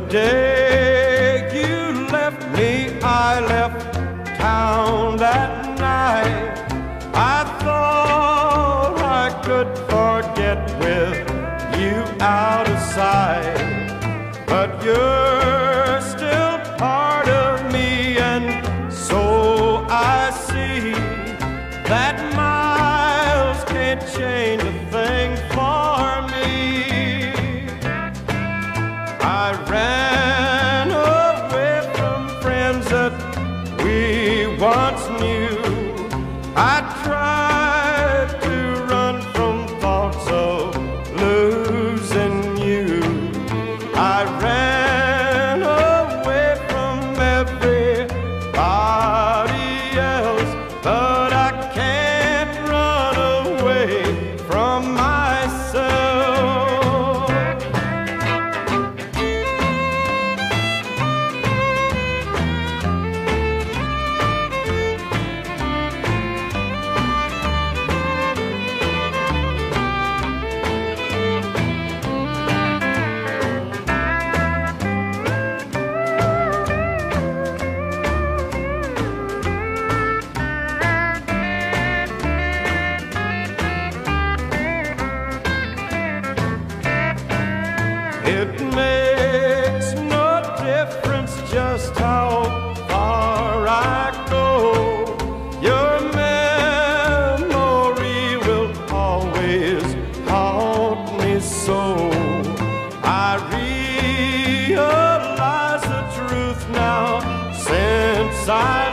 day you left me, I left town that night. I thought I could forget with you out of sight, but you're still part of me, and so I see that miles can't change a thing for me. I ran away from friends that we once knew. I tried to run from thoughts of losing you. I ran away from everybody else, but I can't run away from myself. It makes no difference just how far I go. Your memory will always haunt me so. I realize the truth now since I